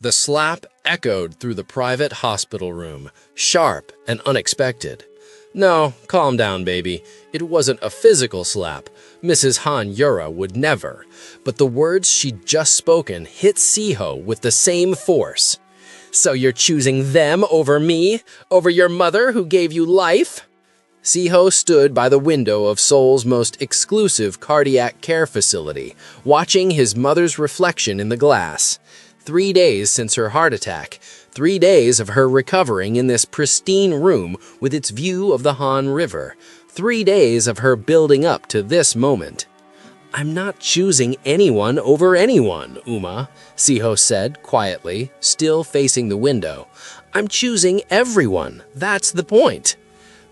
The slap echoed through the private hospital room, sharp and unexpected. No, calm down, baby. It wasn't a physical slap. Mrs. Han Yura would never. But the words she'd just spoken hit Siho with the same force. So you're choosing them over me? Over your mother who gave you life? Siho stood by the window of Seoul's most exclusive cardiac care facility, watching his mother's reflection in the glass. 3 days since her heart attack, 3 days of her recovering in this pristine room with its view of the Han River, 3 days of her building up to this moment. I'm not choosing anyone over anyone, Uma, Siho said quietly, still facing the window. I'm choosing everyone. That's the point.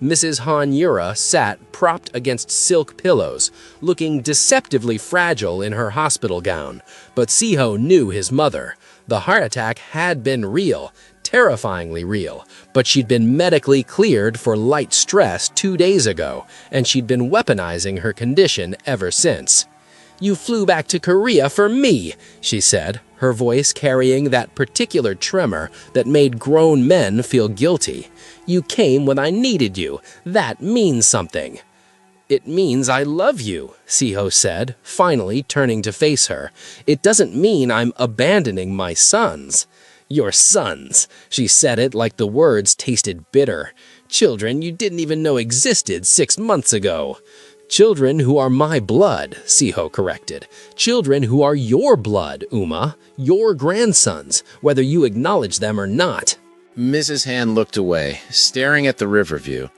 Mrs. Han Yura sat propped against silk pillows, looking deceptively fragile in her hospital gown. But Siho knew his mother. The heart attack had been real, terrifyingly real, but she'd been medically cleared for light stress 2 days ago, and she'd been weaponizing her condition ever since. You flew back to Korea for me, she said, her voice carrying that particular tremor that made grown men feel guilty. You came when I needed you. That means something. It means I love you, Siho said, finally turning to face her. It doesn't mean I'm abandoning my sons. Your sons. She said it like the words tasted bitter. Children you didn't even know existed 6 months ago. Children who are my blood, Siho corrected. Children who are your blood, Uma. Your grandsons, whether you acknowledge them or not. Mrs. Han looked away, staring at the river view.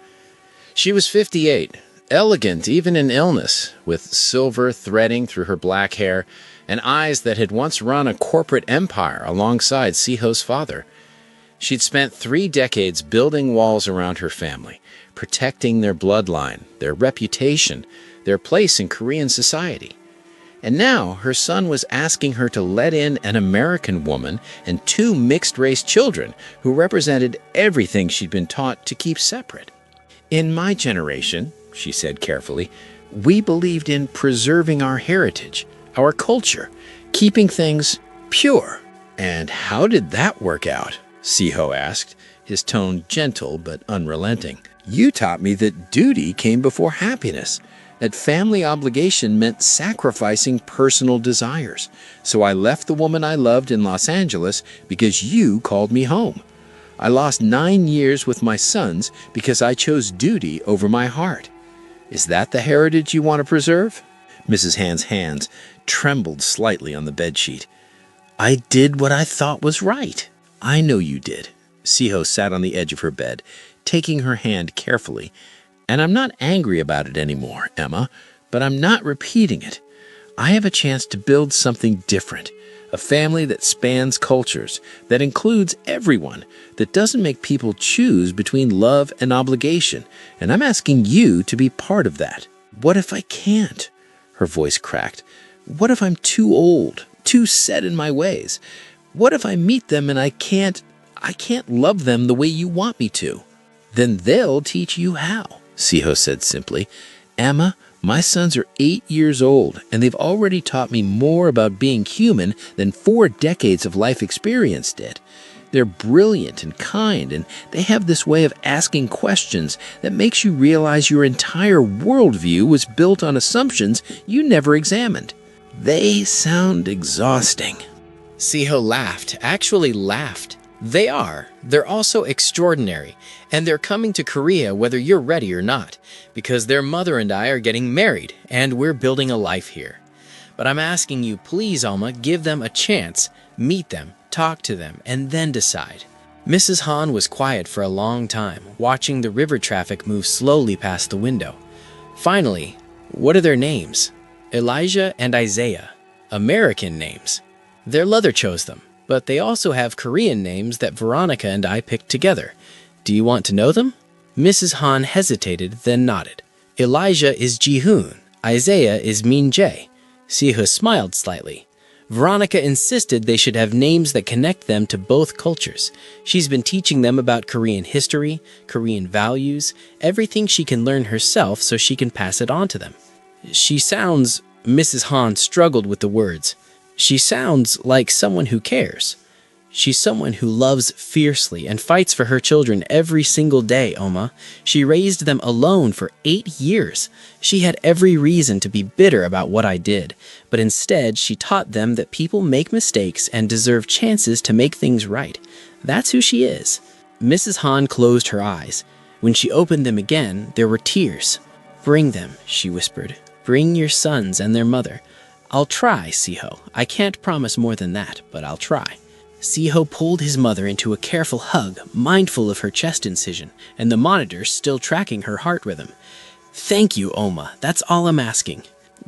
She was 58, elegant even in illness, with silver threading through her black hair and eyes that had once run a corporate empire alongside Siho's father. She'd spent 3 decades building walls around her family, protecting their bloodline, their reputation, their place in Korean society. And now her son was asking her to let in an American woman and 2 mixed-race children who represented everything she'd been taught to keep separate. In my generation, she said carefully, we believed in preserving our heritage, our culture, keeping things pure. And how did that work out? Siho asked, his tone gentle but unrelenting. You taught me that duty came before happiness, that family obligation meant sacrificing personal desires. So I left the woman I loved in Los Angeles because you called me home. I lost 9 years with my sons because I chose duty over my heart. Is that the heritage you want to preserve? Mrs. Han's hands trembled slightly on the bedsheet. I did what I thought was right. I know you did. Siho sat on the edge of her bed, taking her hand carefully. And I'm not angry about it anymore, Emma, but I'm not repeating it. I have a chance to build something different, a family that spans cultures, that includes everyone, that doesn't make people choose between love and obligation, and I'm asking you to be part of that. What if I can't? Her voice cracked. What if I'm too old, too set in my ways? What if I meet them and I can't love them the way you want me to? Then they'll teach you how, Siho said simply. Emma, my sons are 8 years old, and they've already taught me more about being human than 4 decades of life experience did. They're brilliant and kind, and they have this way of asking questions that makes you realize your entire worldview was built on assumptions you never examined. They sound exhausting. Siho laughed, actually laughed. They are. They're also extraordinary, and they're coming to Korea whether you're ready or not, because their mother and I are getting married, and we're building a life here. But I'm asking you, please, Alma, give them a chance, meet them, talk to them, and then decide. Mrs. Han was quiet for a long time, watching the river traffic move slowly past the window. Finally, what are their names? Elijah and Isaiah. American names. Their mother chose them. But they also have Korean names that Veronica and I picked together. Do you want to know them? Mrs. Han hesitated, then nodded. Elijah is Ji-hoon. Isaiah is Min-jae. Siho smiled slightly. Veronica insisted they should have names that connect them to both cultures. She's been teaching them about Korean history, Korean values, everything she can learn herself so she can pass it on to them. She sounds... Mrs. Han struggled with the words. She sounds like someone who cares. She's someone who loves fiercely and fights for her children every single day, Oma. She raised them alone for 8 years. She had every reason to be bitter about what I did, but instead she taught them that people make mistakes and deserve chances to make things right. That's who she is. Mrs. Han closed her eyes. When she opened them again, there were tears. "Bring them," she whispered. "Bring your sons and their mother. I'll try, Siho. I can't promise more than that, but I'll try." Siho pulled his mother into a careful hug, mindful of her chest incision, and the monitor still tracking her heart rhythm. "Thank you, Oma. That's all I'm asking."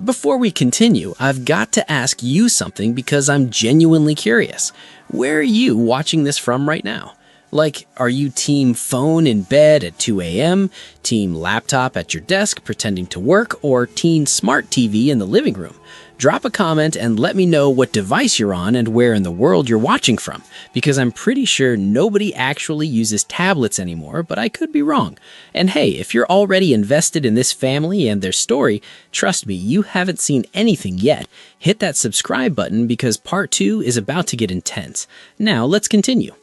Before we continue, I've got to ask you something because I'm genuinely curious. Where are you watching this from right now? Like, are you team phone in bed at 2 a.m., team laptop at your desk pretending to work, or team smart TV in the living room? Drop a comment and let me know what device you're on and where in the world you're watching from, because I'm pretty sure nobody actually uses tablets anymore, but I could be wrong. And hey, if you're already invested in this family and their story, trust me, you haven't seen anything yet. Hit that subscribe button because part 2 is about to get intense. Now, let's continue.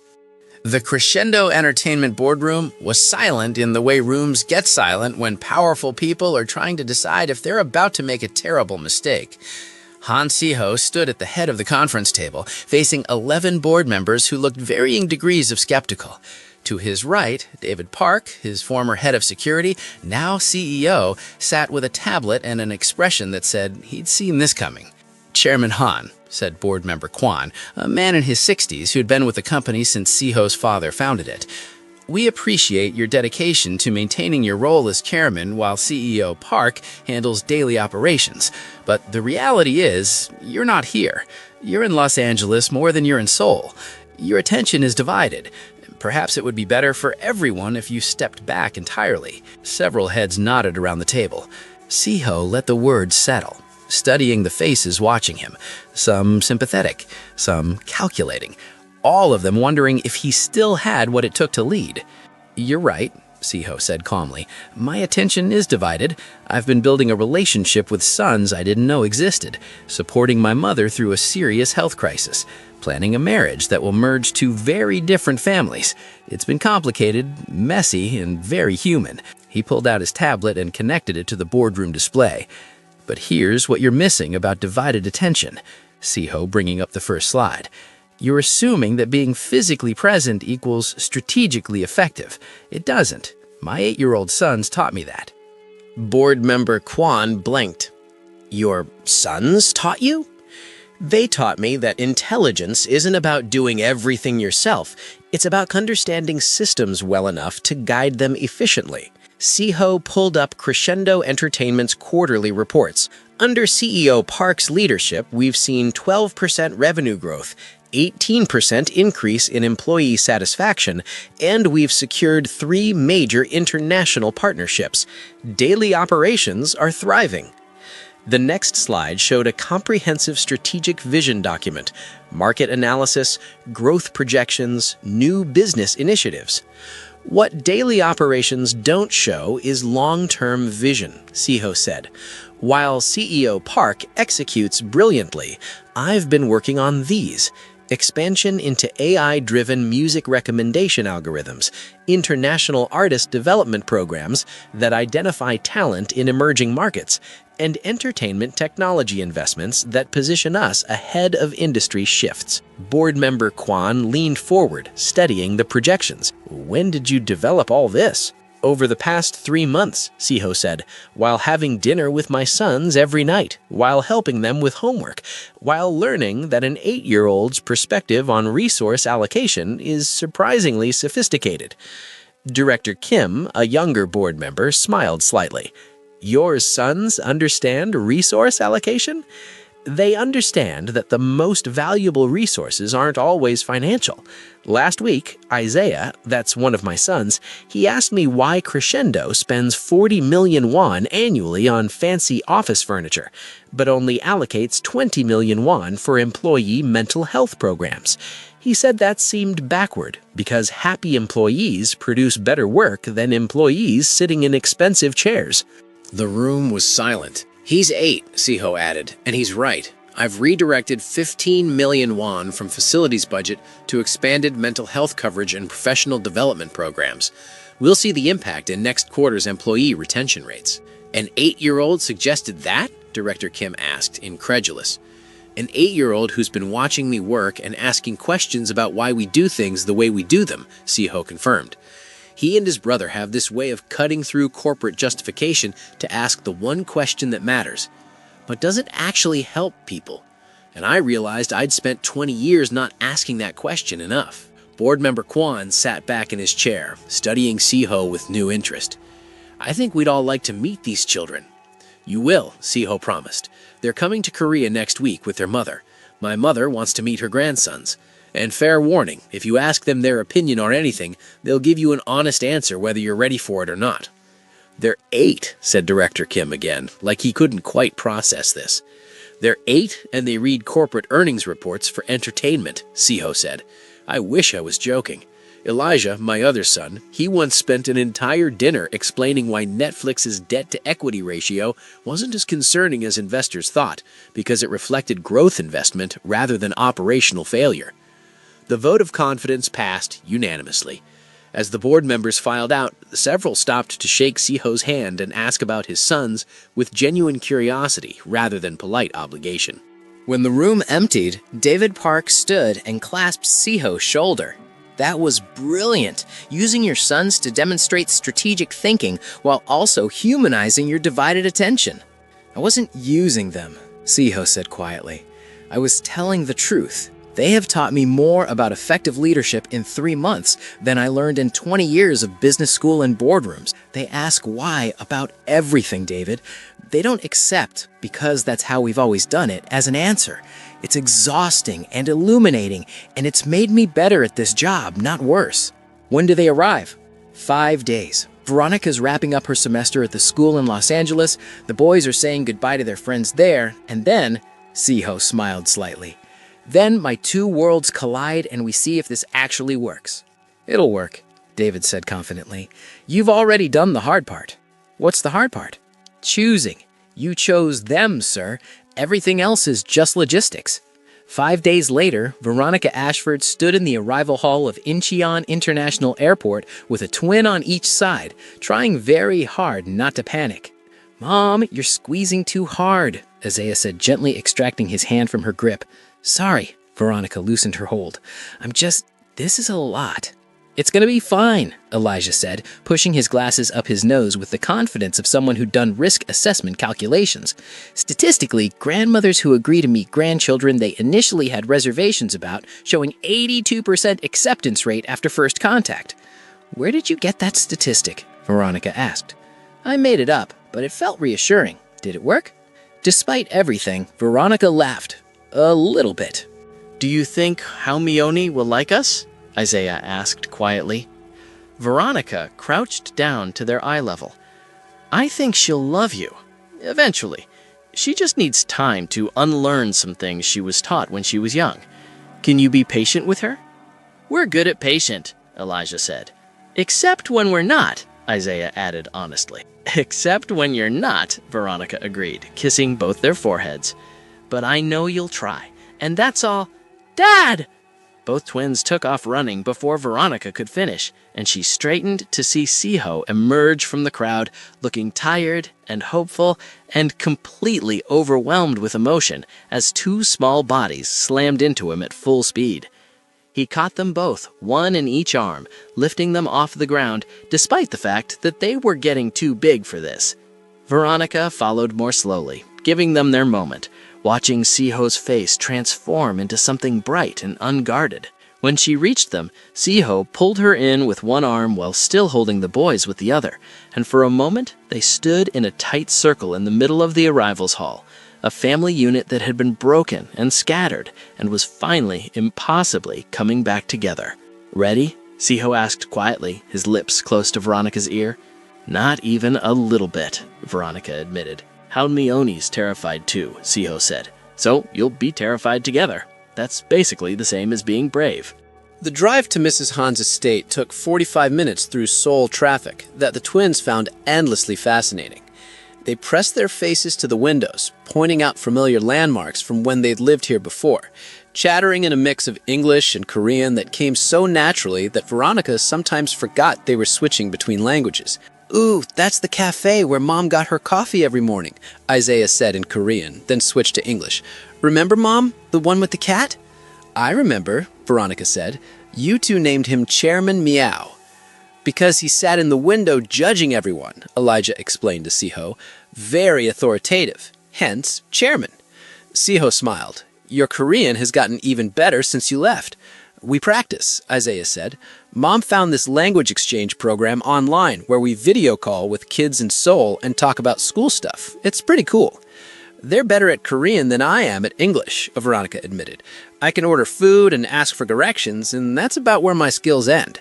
The Crescendo Entertainment boardroom was silent in the way rooms get silent when powerful people are trying to decide if they're about to make a terrible mistake. Han Siho stood at the head of the conference table, facing 11 board members who looked varying degrees of skeptical. To his right, David Park, his former head of security, now CEO, sat with a tablet and an expression that said he'd seen this coming. "Chairman Han," said board member Kwan, a man in his 60s who'd been with the company since Siho's father founded it. "We appreciate your dedication to maintaining your role as chairman while CEO Park handles daily operations. But the reality is, you're not here. You're in Los Angeles more than you're in Seoul. Your attention is divided. Perhaps it would be better for everyone if you stepped back entirely." Several heads nodded around the table. Siho let the words settle, studying the faces watching him, some sympathetic, some calculating, all of them wondering if he still had what it took to lead. "You're right," Siho said calmly. "My attention is divided. I've been building a relationship with sons I didn't know existed, supporting my mother through a serious health crisis, planning a marriage that will merge two very different families. It's been complicated, messy, and very human." He pulled out his tablet and connected it to the boardroom display. "But here's what you're missing about divided attention," Siho bringing up the first slide. "You're assuming that being physically present equals strategically effective. It doesn't. My 8-year-old sons taught me that." Board member Kwan blinked. "Your sons taught you?" "They taught me that intelligence isn't about doing everything yourself. It's about understanding systems well enough to guide them efficiently." Siho pulled up Crescendo Entertainment's quarterly reports. Under CEO Park's leadership, we've seen 12% revenue growth, 18% increase in employee satisfaction, and we've secured 3 major international partnerships. Daily operations are thriving. The next slide showed a comprehensive strategic vision document, market analysis, growth projections, new business initiatives. "What daily operations don't show is long-term vision," Siho said. "While CEO Park executes brilliantly, I've been working on these: expansion into AI-driven music recommendation algorithms, international artist development programs that identify talent in emerging markets, and entertainment technology investments that position us ahead of industry shifts." Board member Kwan leaned forward, studying the projections. "When did you develop all this?" "Over the past 3 months," Siho said, "while having dinner with my sons every night, while helping them with homework, while learning that an 8-year-old's perspective on resource allocation is surprisingly sophisticated." Director Kim, a younger board member, smiled slightly. "Your sons understand resource allocation?" "They understand that the most valuable resources aren't always financial. Last week, Isaiah, that's one of my sons, he asked me why Crescendo spends 40 million won annually on fancy office furniture, but only allocates 20 million won for employee mental health programs. He said that seemed backward because happy employees produce better work than employees sitting in expensive chairs." The room was silent. "He's 8, Siho added, "and he's right. I've redirected 15 million won from facilities budget to expanded mental health coverage and professional development programs. We'll see the impact in next quarter's employee retention rates. An 8-year-old suggested that? Director Kim asked, incredulous. An 8-year-old who's been watching me work and asking questions about why we do things the way we do them, Siho confirmed. He and his brother have this way of cutting through corporate justification to ask the one question that matters. But does it actually help people? And I realized I'd spent 20 years not asking that question enough. Board member Kwan sat back in his chair, studying Siho with new interest. I think we'd all like to meet these children. You will, Siho promised. They're coming to Korea next week with their mother. My mother wants to meet her grandsons. And fair warning, if you ask them their opinion on anything, they'll give you an honest answer whether you're ready for it or not. They're 8, said Director Kim again, like he couldn't quite process this. They're 8 and they read corporate earnings reports for entertainment, Siho said. I wish I was joking. Elijah, my other son, he once spent an entire dinner explaining why Netflix's debt-to-equity ratio wasn't as concerning as investors thought, because it reflected growth investment rather than operational failure. The vote of confidence passed unanimously. As the board members filed out, several stopped to shake Siho's hand and ask about his sons with genuine curiosity rather than polite obligation. When the room emptied, David Park stood and clasped Siho's shoulder. That was brilliant, using your sons to demonstrate strategic thinking while also humanizing your divided attention. I wasn't using them, Siho said quietly. I was telling the truth. They have taught me more about effective leadership in 3 months than I learned in 20 years of business school and boardrooms. They ask why about everything, David. They don't accept, because that's how we've always done it, as an answer. It's exhausting and illuminating, and it's made me better at this job, not worse. When do they arrive? 5 days. Veronica's wrapping up her semester at the school in Los Angeles, the boys are saying goodbye to their friends there, and then, Siho smiled slightly, then my 2 worlds collide and we see if this actually works. It'll work, David said confidently. You've already done the hard part. What's the hard part? Choosing. You chose them, sir. Everything else is just logistics. 5 days later, Veronica Ashford stood in the arrival hall of Incheon International Airport with a twin on each side, trying very hard not to panic. Mom, you're squeezing too hard, Isaiah said, gently extracting his hand from her grip. Sorry, Veronica loosened her hold. This is a lot. It's gonna be fine, Elijah said, pushing his glasses up his nose with the confidence of someone who'd done risk assessment calculations. Statistically, grandmothers who agree to meet grandchildren they initially had reservations about showing 82% acceptance rate after first contact. Where did you get that statistic? Veronica asked. I made it up, but it felt reassuring. Did it work? Despite everything, Veronica laughed. A little bit. Do you think Haomione will like us? Isaiah asked quietly. Veronica crouched down to their eye level. I think she'll love you. Eventually. She just needs time to unlearn some things she was taught when she was young. Can you be patient with her? We're good at patient, Elijah said. Except when we're not, Isaiah added honestly. Except when you're not, Veronica agreed, kissing both their foreheads. But I know you'll try, and that's all. Dad! Both twins took off running before Veronica could finish, and she straightened to see Siho emerge from the crowd, looking tired and hopeful and completely overwhelmed with emotion as 2 small bodies slammed into him at full speed. He caught them both, one in each arm, lifting them off the ground, despite the fact that they were getting too big for this. Veronica followed more slowly, giving them their moment, watching Siho's face transform into something bright and unguarded. When she reached them, Siho pulled her in with one arm while still holding the boys with the other, and for a moment they stood in a tight circle in the middle of the arrivals hall, a family unit that had been broken and scattered and was finally, impossibly, coming back together. Ready? Siho asked quietly, his lips close to Veronica's ear. Not even a little bit, Veronica admitted. Haomioni's terrified too, Siho said. So you'll be terrified together. That's basically the same as being brave. The drive to Mrs. Han's estate took 45 minutes through Seoul traffic that the twins found endlessly fascinating. They pressed their faces to the windows, pointing out familiar landmarks from when they'd lived here before, chattering in a mix of English and Korean that came so naturally that Veronica sometimes forgot they were switching between languages. "Ooh, that's the cafe where Mom got her coffee every morning," Isaiah said in Korean, then switched to English. "Remember, Mom? The one with the cat?" "I remember," Veronica said. "You two named him Chairman Meow." "Because he sat in the window judging everyone," Elijah explained to Siho. "Very authoritative. Hence, Chairman." Siho smiled. "Your Korean has gotten even better since you left." "We practice," Isaiah said. "Mom found this language exchange program online where we video call with kids in Seoul and talk about school stuff. It's pretty cool." "They're better at Korean than I am at English," Veronica admitted. "I can order food and ask for directions, and that's about where my skills end."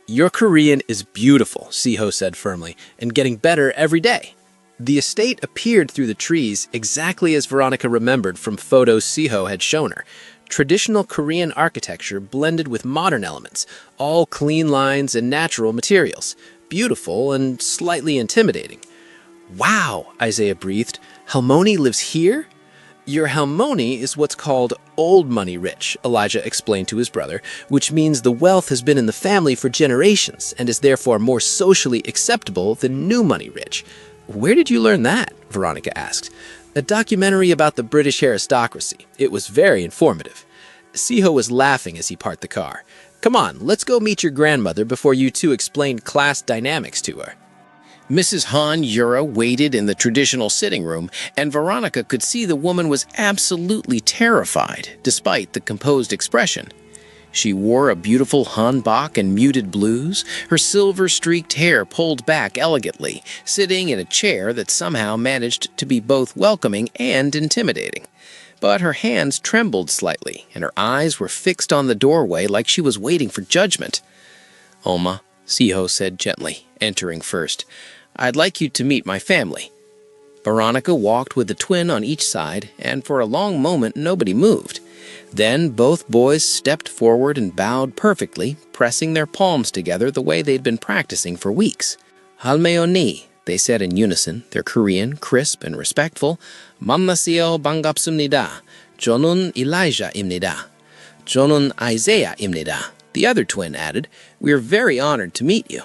"Your Korean is beautiful," Siho said firmly, "and getting better every day." The estate appeared through the trees exactly as Veronica remembered from photos Siho had shown her. Traditional Korean architecture blended with modern elements, all clean lines and natural materials. Beautiful and slightly intimidating. "Wow," Isaiah breathed. "Halmoni lives here?" "Your Halmoni is what's called old money rich," Elijah explained to his brother, "which means the wealth has been in the family for generations and is therefore more socially acceptable than new money rich." "Where did you learn that?" Veronica asked. "A documentary about the British aristocracy. It was very informative." Siho was laughing as he parked the car. "Come on, let's go meet your grandmother before you two explain class dynamics to her." Mrs. Han Yura waited in the traditional sitting room, and Veronica could see the woman was absolutely terrified, despite the composed expression. She wore a beautiful hanbok and muted blues, her silver-streaked hair pulled back elegantly, sitting in a chair that somehow managed to be both welcoming and intimidating. But her hands trembled slightly, and her eyes were fixed on the doorway like she was waiting for judgment. "Oma," Siho said gently, entering first, "I'd like you to meet my family." Veronica walked with the twin on each side, and for a long moment nobody moved. Then both boys stepped forward and bowed perfectly, pressing their palms together the way they'd been practicing for weeks. "Halmeoni," they said in unison, their Korean crisp and respectful. "Manmaseo bangapsumnida. Jonun Elijah입니다. Jonun Isaiah입니다." The other twin added, "We're very honored to meet you."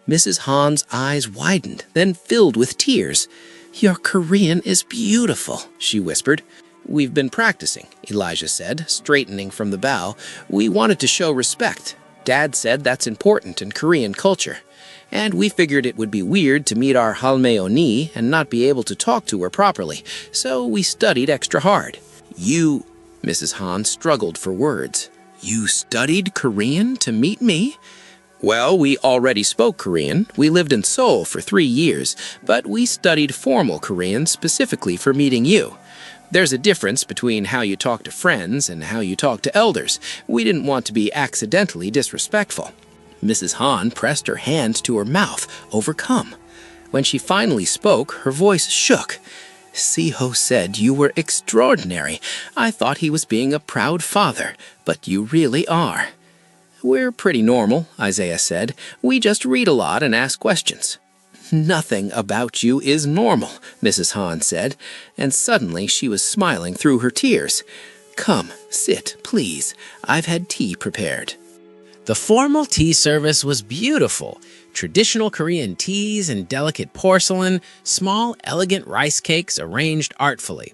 Mrs. Han's eyes widened, then filled with tears. "Your Korean is beautiful," she whispered. "We've been practicing," Elijah said, straightening from the bow. "We wanted to show respect. Dad said that's important in Korean culture. And we figured it would be weird to meet our Halmeoni and not be able to talk to her properly, so we studied extra hard." "You," Mrs. Han struggled for words. "You studied Korean to meet me?" "Well, we already spoke Korean. We lived in Seoul for 3 years, but we studied formal Korean specifically for meeting you. There's a difference between how you talk to friends and how you talk to elders. We didn't want to be accidentally disrespectful." Mrs. Han pressed her hand to her mouth, overcome. When she finally spoke, her voice shook. "Siho said you were extraordinary. I thought he was being a proud father, but you really are." "We're pretty normal," Isaiah said. "We just read a lot and ask questions." "Nothing about you is normal," Mrs. Han said, and suddenly she was smiling through her tears. "Come, sit, please. I've had tea prepared." The formal tea service was beautiful. Traditional Korean teas and delicate porcelain, small, elegant rice cakes arranged artfully.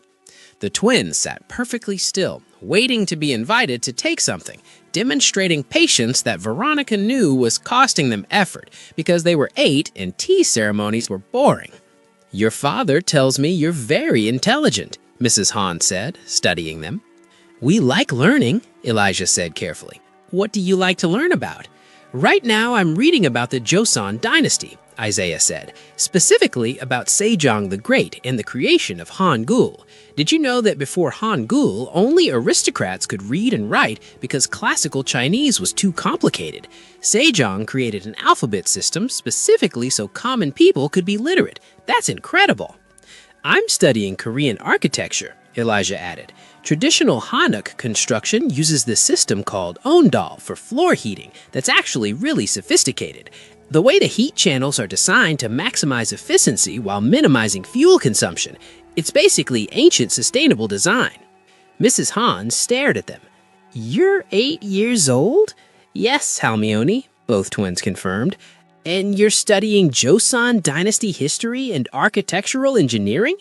The twins sat perfectly still, waiting to be invited to take something, demonstrating patience that Veronica knew was costing them effort because they were 8 and tea ceremonies were boring. "Your father tells me you're very intelligent," Mrs. Han said, studying them. "We like learning," Elijah said carefully. "What do you like to learn about?" "Right now I'm reading about the Joseon dynasty," Isaiah said, "specifically about Sejong the Great and the creation of Hangul. Did you know that before Hangul, only aristocrats could read and write because classical Chinese was too complicated? Sejong created an alphabet system specifically so common people could be literate. That's incredible." "I'm studying Korean architecture," Elijah added. Traditional Hanuk construction uses the system called Ondal for floor heating that's actually really sophisticated. The way the heat channels are designed to maximize efficiency while minimizing fuel consumption. It's basically ancient sustainable design. Mrs. Han stared at them. You're 8 years old? Yes, Halmione, both twins confirmed. And you're studying Joseon Dynasty history and architectural engineering?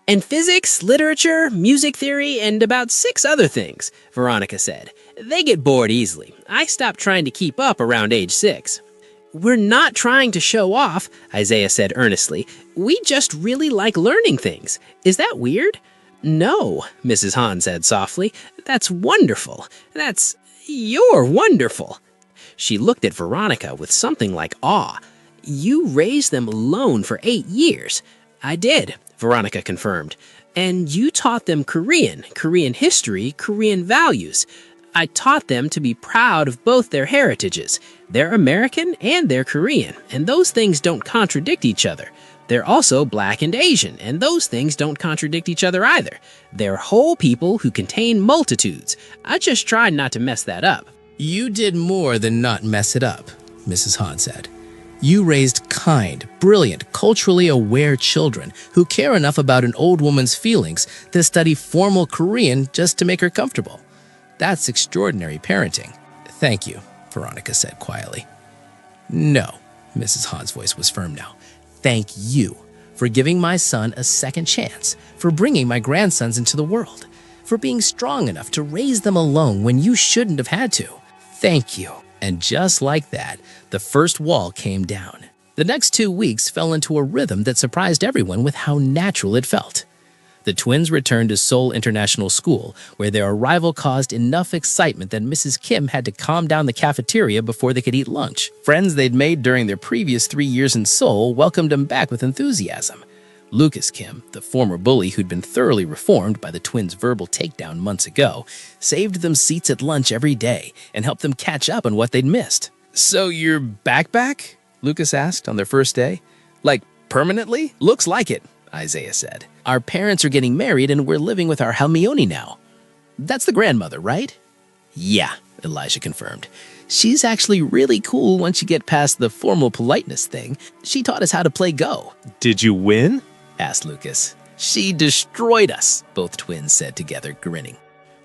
And physics, literature, music theory, and about 6 other things, Veronica said. They get bored easily. I stopped trying to keep up around age 6. We're not trying to show off, Isaiah said earnestly. We just really like learning things. Is that weird? No, Mrs. Han said softly. That's wonderful. You're wonderful. She looked at Veronica with something like awe. You raised them alone for 8 years. I did, Veronica confirmed. And you taught them Korean history, Korean values. I taught them to be proud of both their heritages. They're American and they're Korean, and those things don't contradict each other. They're also Black and Asian, and those things don't contradict each other either. They're whole people who contain multitudes. I just tried not to mess that up. You did more than not mess it up, Mrs. Han said. You raised kind, brilliant, culturally aware children who care enough about an old woman's feelings to study formal Korean just to make her comfortable. That's extraordinary parenting. Thank you, Veronica said quietly. No, Mrs. Han's voice was firm now. Thank you for giving my son a second chance, for bringing my grandsons into the world, for being strong enough to raise them alone when you shouldn't have had to. Thank you. And just like that, the first wall came down. The next 2 weeks fell into a rhythm that surprised everyone with how natural it felt. The twins returned to Seoul International School, where their arrival caused enough excitement that Mrs. Kim had to calm down the cafeteria before they could eat lunch. Friends they'd made during their previous 3 years in Seoul welcomed them back with enthusiasm. Lucas Kim, the former bully who'd been thoroughly reformed by the twins' verbal takedown months ago, saved them seats at lunch every day and helped them catch up on what they'd missed. "So you're back?" Lucas asked on their first day. "Like, permanently?" "Looks like it," Isaiah said. "Our parents are getting married and we're living with our Halmione now." "That's the grandmother, right?" "Yeah," Elijah confirmed. "She's actually really cool once you get past the formal politeness thing. She taught us how to play Go." Did you win? Asked Lucas. "She destroyed us," both twins said together, grinning.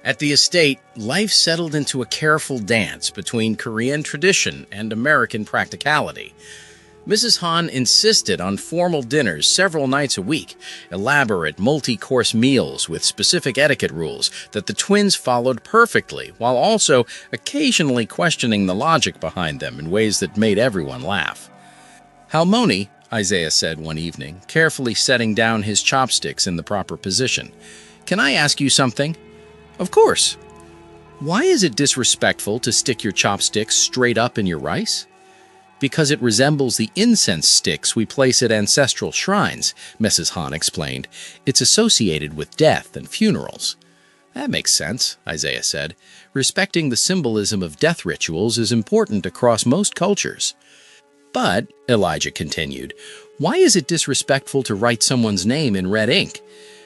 At the estate, life settled into a careful dance between Korean tradition and American practicality. Mrs. Han insisted on formal dinners several nights a week, elaborate multi-course meals with specific etiquette rules that the twins followed perfectly, while also occasionally questioning the logic behind them in ways that made everyone laugh. "Halmione," Isaiah said one evening, carefully setting down his chopsticks in the proper position, "can I ask you something?" "Of course." "Why is it disrespectful to stick your chopsticks straight up in your rice?" "Because it resembles the incense sticks we place at ancestral shrines," Mrs. Han explained. "It's associated with death and funerals." "That makes sense," Isaiah said. "Respecting the symbolism of death rituals is important across most cultures." "But," Elijah continued, "why is it disrespectful to write someone's name in red ink?"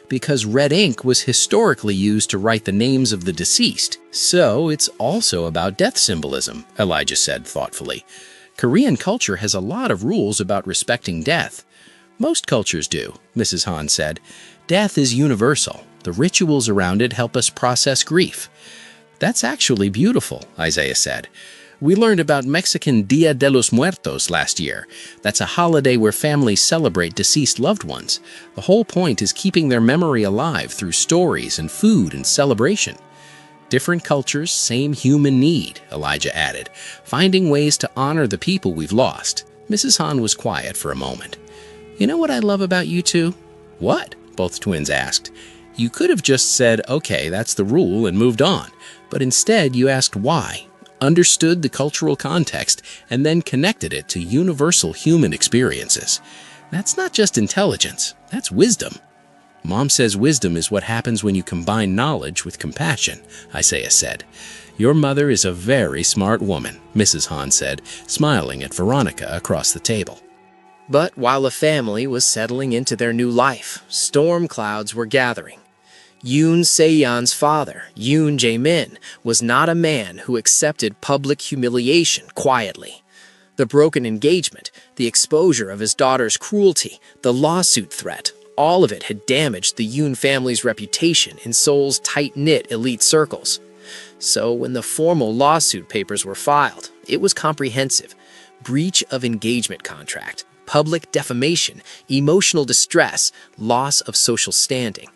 "Because red ink was historically used to write the names of the deceased. So it's also about death symbolism," Elijah said thoughtfully. "Korean culture has a lot of rules about respecting death." "Most cultures do," Mrs. Han said. "Death is universal. The rituals around it help us process grief." "That's actually beautiful," Isaiah said. "We learned about Mexican Dia de los Muertos last year. That's a holiday where families celebrate deceased loved ones. The whole point is keeping their memory alive through stories and food and celebration." "Different cultures, same human need," Elijah added, "finding ways to honor the people we've lost." Mrs. Han was quiet for a moment. "You know what I love about you two?" "What?" both twins asked. "You could have just said, okay, that's the rule, and moved on. But instead, you asked why, understood the cultural context, and then connected it to universal human experiences. That's not just intelligence, that's wisdom." "Mom says wisdom is what happens when you combine knowledge with compassion," Isaiah said. "Your mother is a very smart woman," Mrs. Han said, smiling at Veronica across the table. But while the family was settling into their new life, storm clouds were gathering. Yoon Se-yeon's father, Yoon Jae-min, was not a man who accepted public humiliation quietly. The broken engagement, the exposure of his daughter's cruelty, the lawsuit threat, all of it had damaged the Yoon family's reputation in Seoul's tight-knit elite circles. So when the formal lawsuit papers were filed, it was comprehensive. Breach of engagement contract, public defamation, emotional distress, loss of social standing.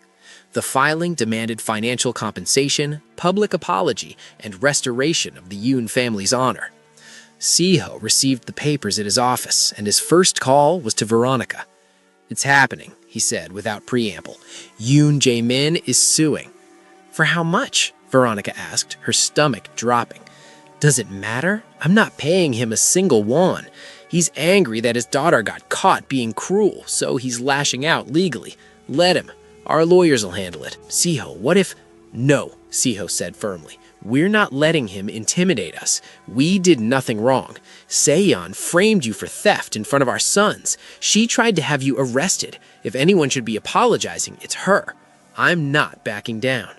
The filing demanded financial compensation, public apology, and restoration of the Yoon family's honor. Siho received the papers at his office, and his first call was to Veronica. "It's happening," he said without preamble. "Yoon Jae-min is suing." "For how much?" Veronica asked, her stomach dropping. "Does it matter? I'm not paying him a single won. He's angry that his daughter got caught being cruel, so he's lashing out legally. Let him. Our lawyers will handle it." "Siho, what if—" "No," Siho said firmly. "We're not letting him intimidate us. We did nothing wrong. Se-yeon framed you for theft in front of our sons. She tried to have you arrested. If anyone should be apologizing, it's her. I'm not backing down."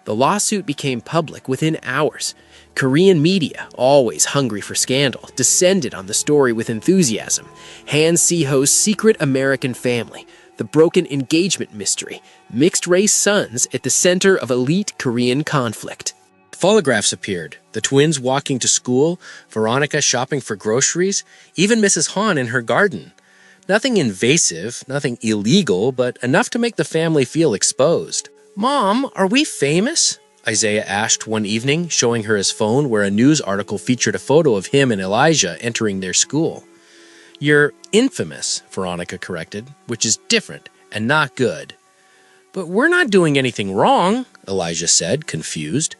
The lawsuit became public within hours. Korean media, always hungry for scandal, descended on the story with enthusiasm. Han Siho's secret American family, the broken engagement mystery, mixed-race sons at the center of elite Korean conflict. Photographs appeared, the twins walking to school, Veronica shopping for groceries, even Mrs. Han in her garden. Nothing invasive, nothing illegal, but enough to make the family feel exposed. "Mom, are we famous?" Isaiah asked one evening, showing her his phone where a news article featured a photo of him and Elijah entering their school. "You're infamous," Veronica corrected, "which is different and not good." "But we're not doing anything wrong," Elijah said, confused.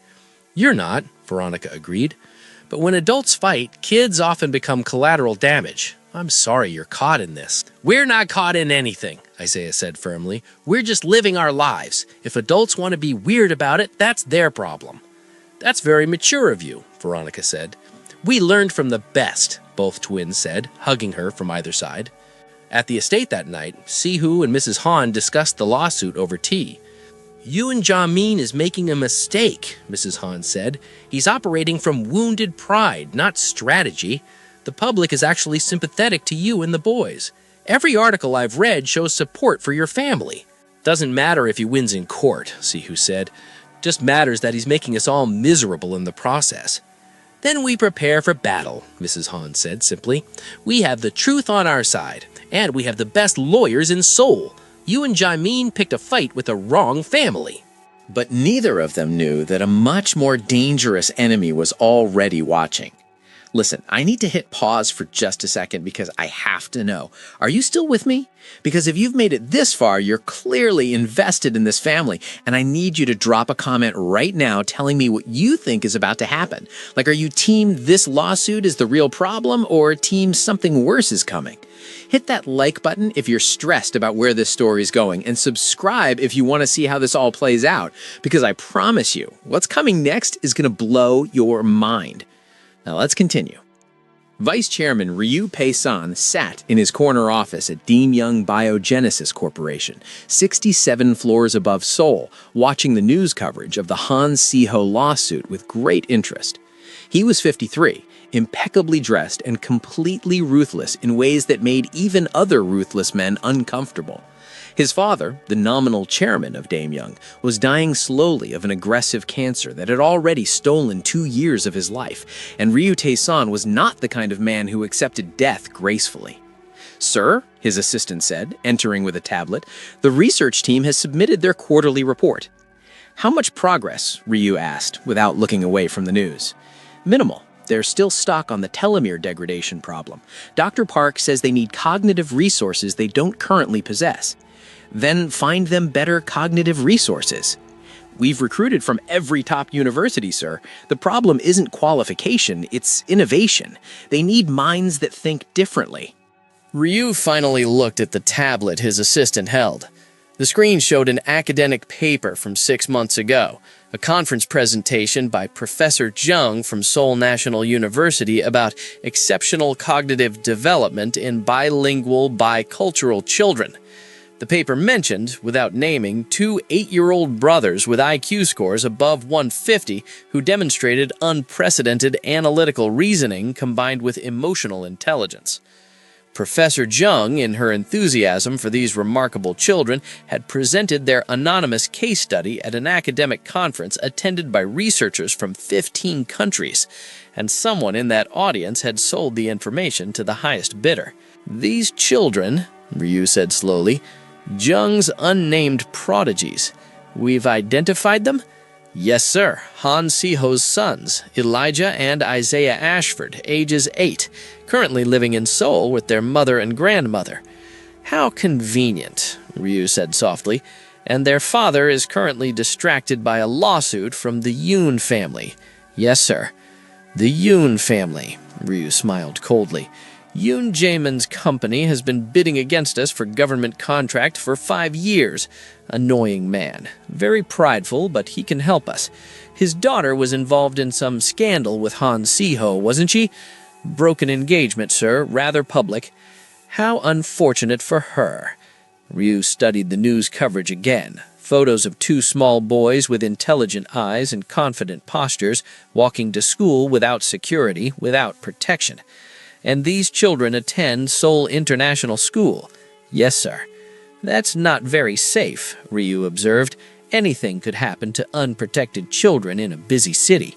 "You're not," Veronica agreed. "But when adults fight, kids often become collateral damage. I'm sorry you're caught in this." "We're not caught in anything," Isaiah said firmly. "We're just living our lives. If adults want to be weird about it, that's their problem." "That's very mature of you," Veronica said. "We learned from the best," both twins said, hugging her from either side. At the estate that night, Sihu and Mrs. Han discussed the lawsuit over tea. "Yoon Jae-min is making a mistake," Mrs. Han said. "He's operating from wounded pride, not strategy. The public is actually sympathetic to you and the boys. Every article I've read shows support for your family." "Doesn't matter if he wins in court," Sihu said. "Just matters that he's making us all miserable in the process." "Then we prepare for battle," Mrs. Han said simply. "We have the truth on our side, and we have the best lawyers in Seoul. Yoon Jae-min picked a fight with the wrong family." But neither of them knew that a much more dangerous enemy was already watching. Listen, I need to hit pause for just a second because I have to know. Are you still with me? Because if you've made it this far, you're clearly invested in this family, and I need you to drop a comment right now telling me what you think is about to happen. Like, are you team this lawsuit is the real problem, or team something worse is coming? Hit that like button if you're stressed about where this story is going, and subscribe if you want to see how this all plays out, because I promise you, what's coming next is going to blow your mind. Now let's continue. Vice Chairman Ryu Pei-san sat in his corner office at Daemyoung Biogenesis Corporation, 67 floors above Seoul, watching the news coverage of the Han Siho lawsuit with great interest. He was 53, impeccably dressed and completely ruthless in ways that made even other ruthless men uncomfortable. His father, the nominal chairman of Daemyoung, was dying slowly of an aggressive cancer that had already stolen 2 years of his life, and Ryu Tae-san was not the kind of man who accepted death gracefully. "Sir," his assistant said, entering with a tablet, "the research team has submitted their quarterly report." "How much progress?" Ryu asked, without looking away from the news. "Minimal. There's still stuck on the telomere degradation problem. Dr. Park says they need cognitive resources they don't currently possess." "Then find them better cognitive resources." "We've recruited from every top university, sir. The problem isn't qualification, it's innovation. They need minds that think differently." Ryu finally looked at the tablet his assistant held. The screen showed an academic paper from 6 months ago, a conference presentation by Professor Jung from Seoul National University about exceptional cognitive development in bilingual, bicultural children. The paper mentioned, without naming, 2 8-year-old brothers with IQ scores above 150 who demonstrated unprecedented analytical reasoning combined with emotional intelligence. Professor Jung, in her enthusiasm for these remarkable children, had presented their anonymous case study at an academic conference attended by researchers from 15 countries, and someone in that audience had sold the information to the highest bidder. "These children," Ryu said slowly, "Jung's unnamed prodigies. We've identified them?" "Yes, sir. Han Siho's sons, Elijah and Isaiah Ashford, ages 8, currently living in Seoul with their mother and grandmother." "How convenient," Ryu said softly. "And their father is currently distracted by a lawsuit from the Yoon family." "Yes, sir." "The Yoon family," Ryu smiled coldly. "Yoon Jaemin's company has been bidding against us for government contract for 5 years. Annoying man. Very prideful, but he can help us. His daughter was involved in some scandal with Han Siho, wasn't she? Broken engagement, sir, rather public. How unfortunate for her." Ryu studied the news coverage again. Photos of 2 small boys with intelligent eyes and confident postures walking to school without security, without protection. "And these children attend Seoul International School." "Yes, sir." "That's not very safe," Ryu observed. "Anything could happen to unprotected children in a busy city."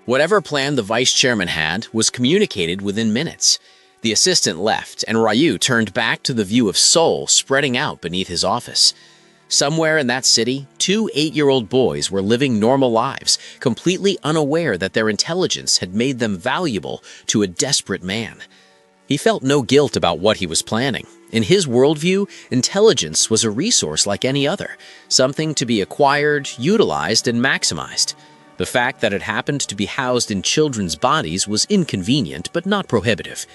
Whatever plan the vice chairman had was communicated within minutes. The assistant left, and Ryu turned back to the view of Seoul spreading out beneath his office. Somewhere in that city, 2 8-year-old boys were living normal lives, completely unaware that their intelligence had made them valuable to a desperate man. He felt no guilt about what he was planning. In his worldview, intelligence was a resource like any other, something to be acquired, utilized, and maximized. The fact that it happened to be housed in children's bodies was inconvenient but not prohibitive.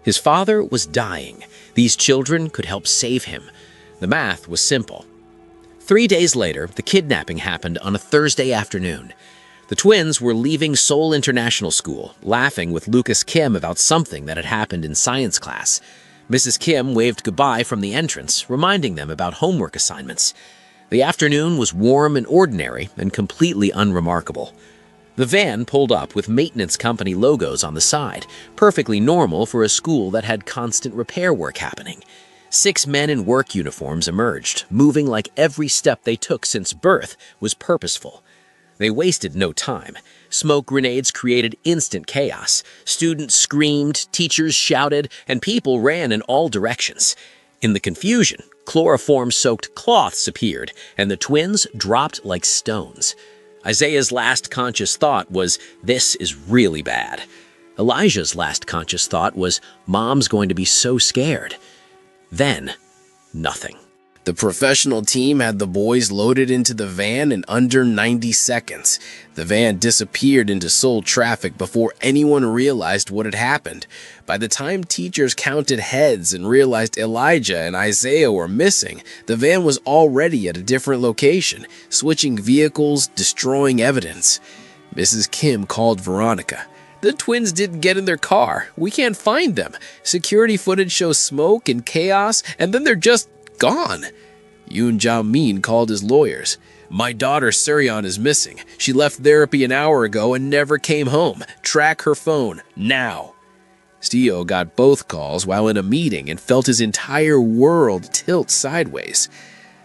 His father was dying. These children could help save him. The math was simple. 3 days later, the kidnapping happened on a Thursday afternoon. The twins were leaving Seoul International School, laughing with Lucas Kim about something that had happened in science class. Mrs. Kim waved goodbye from the entrance, reminding them about homework assignments. The afternoon was warm and ordinary and completely unremarkable. The van pulled up with maintenance company logos on the side, perfectly normal for a school that had constant repair work happening. 6 men in work uniforms emerged, moving like every step they took since birth was purposeful. They wasted no time. Smoke grenades created instant chaos. Students screamed, teachers shouted, and people ran in all directions. In the confusion, chloroform-soaked cloths appeared, and the twins dropped like stones. Isaiah's last conscious thought was, "This is really bad." Elijah's last conscious thought was, "Mom's going to be so scared." Then, nothing. The professional team had the boys loaded into the van in under 90 seconds. The van disappeared into Seoul traffic before anyone realized what had happened. By the time teachers counted heads and realized Elijah and Isaiah were missing, the van was already at a different location, switching vehicles, destroying evidence. Mrs. Kim called Veronica. "The twins didn't get in their car. We can't find them. Security footage shows smoke and chaos, and then they're just gone." Yoon Jae-min called his lawyers. "My daughter Suryeon is missing. She left therapy an hour ago and never came home. Track her phone, now." Steo got both calls while in a meeting and felt his entire world tilt sideways.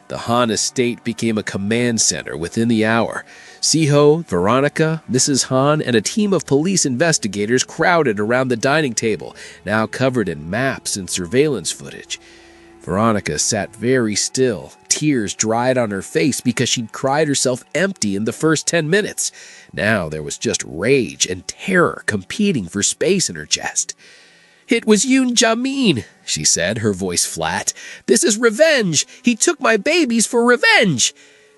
The Han estate became a command center within the hour. Siho, Veronica, Mrs. Han, and a team of police investigators crowded around the dining table, now covered in maps and surveillance footage. Veronica sat very still. Tears dried on her face because she'd cried herself empty in the first 10 minutes. Now there was just rage and terror competing for space in her chest. "It was Yoon Jae-min," she said, her voice flat. "This is revenge. He took my babies for revenge."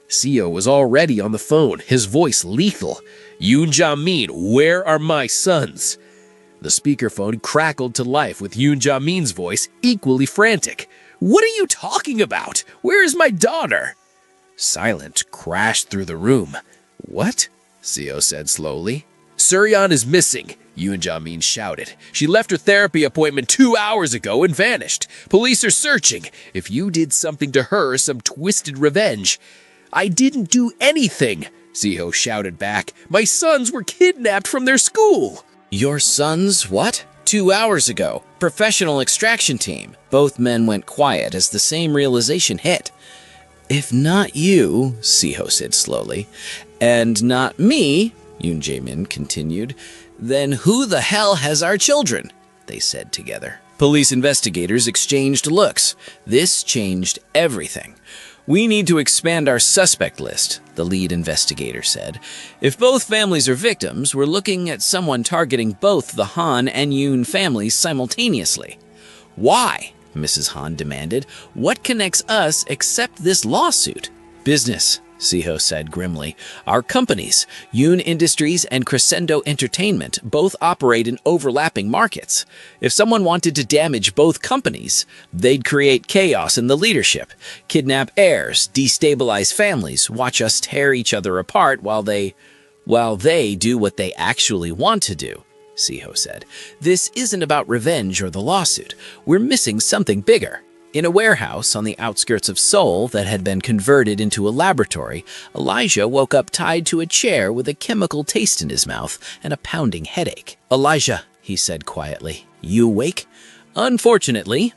Seo was already on the phone, his voice lethal. "Yoon Jae-min, where are my sons?" The speakerphone crackled to life with Yoon Jae-min's voice, equally frantic. "What are you talking about? Where is my daughter?" Silence crashed through the room. "What?" Seo said slowly. Suryan is missing, Yoon Jamin shouted. She left her therapy appointment 2 hours ago and vanished. Police are searching. If you did something to her, some twisted revenge. I didn't do anything, Ziho shouted back. My sons were kidnapped from their school. Your sons, what? 2 hours ago. Professional extraction team. Both men went quiet as the same realization hit. If not you, Ziho said slowly, and not me, Yoon Jae-min continued, then who the hell has our children? They said together. Police investigators exchanged looks. This changed everything. We need to expand our suspect list, the lead investigator said. If both families are victims, we're looking at someone targeting both the Han and Yoon families simultaneously. Why? Mrs. Han demanded. What connects us except this lawsuit? Business, Ziho said grimly. Our companies, Yoon Industries and Crescendo Entertainment, both operate in overlapping markets. If someone wanted to damage both companies, they'd create chaos in the leadership, kidnap heirs, destabilize families, watch us tear each other apart while they do what they actually want to do, Ziho said. This isn't about revenge or the lawsuit. We're missing something bigger. In a warehouse on the outskirts of Seoul that had been converted into a laboratory, Elijah woke up tied to a chair with a chemical taste in his mouth and a pounding headache. Elijah, he said quietly, you awake? Unfortunately,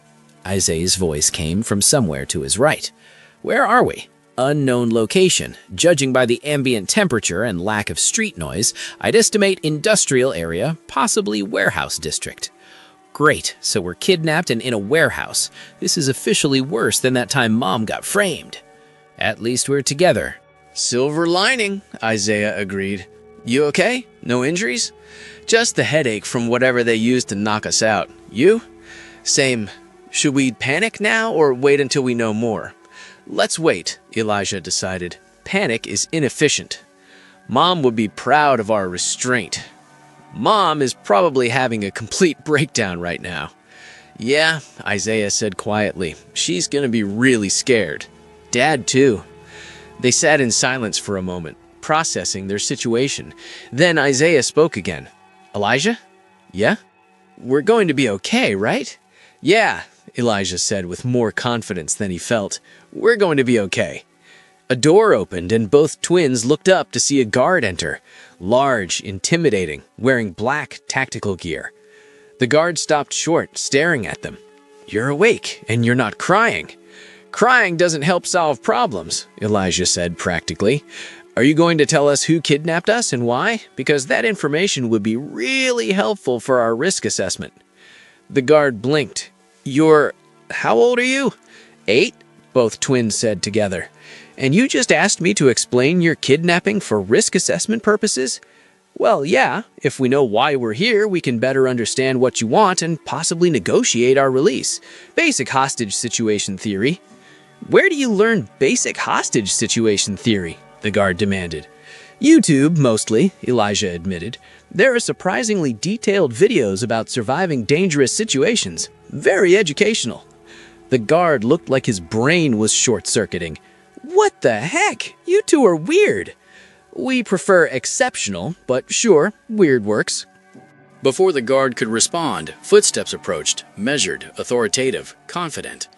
Isaiah's voice came from somewhere to his right. Where are we? Unknown location. Judging by the ambient temperature and lack of street noise, I'd estimate industrial area, possibly warehouse district. Great, so we're kidnapped and in a warehouse. This is officially worse than that time Mom got framed. At least we're together. Silver lining, Isaiah agreed. You okay? No injuries? Just the headache from whatever they used to knock us out. You? Same. Should we panic now or wait until we know more? Let's wait, Elijah decided. Panic is inefficient. Mom would be proud of our restraint. Mom is probably having a complete breakdown right now. Yeah, Isaiah said quietly. She's gonna be really scared. Dad, too. They sat in silence for a moment, processing their situation. Then Isaiah spoke again. Elijah? Yeah? We're going to be okay, right? Yeah, Elijah said with more confidence than he felt. We're going to be okay. A door opened and both twins looked up to see a guard enter. Large, intimidating, wearing black tactical gear. The guard stopped short, staring at them. You're awake, and you're not crying. Crying doesn't help solve problems, Elijah said practically. Are you going to tell us who kidnapped us and why? Because that information would be really helpful for our risk assessment. The guard blinked. How old are you? 8, both twins said together. And you just asked me to explain your kidnapping for risk assessment purposes? Well, yeah, if we know why we're here, we can better understand what you want and possibly negotiate our release. Basic hostage situation theory. Where do you learn basic hostage situation theory? The guard demanded. YouTube, mostly, Elijah admitted. There are surprisingly detailed videos about surviving dangerous situations. Very educational. The guard looked like his brain was short-circuiting. What the heck? You two are weird. We prefer exceptional, but sure, weird works. Before the guard could respond, footsteps approached, measured, authoritative, confident.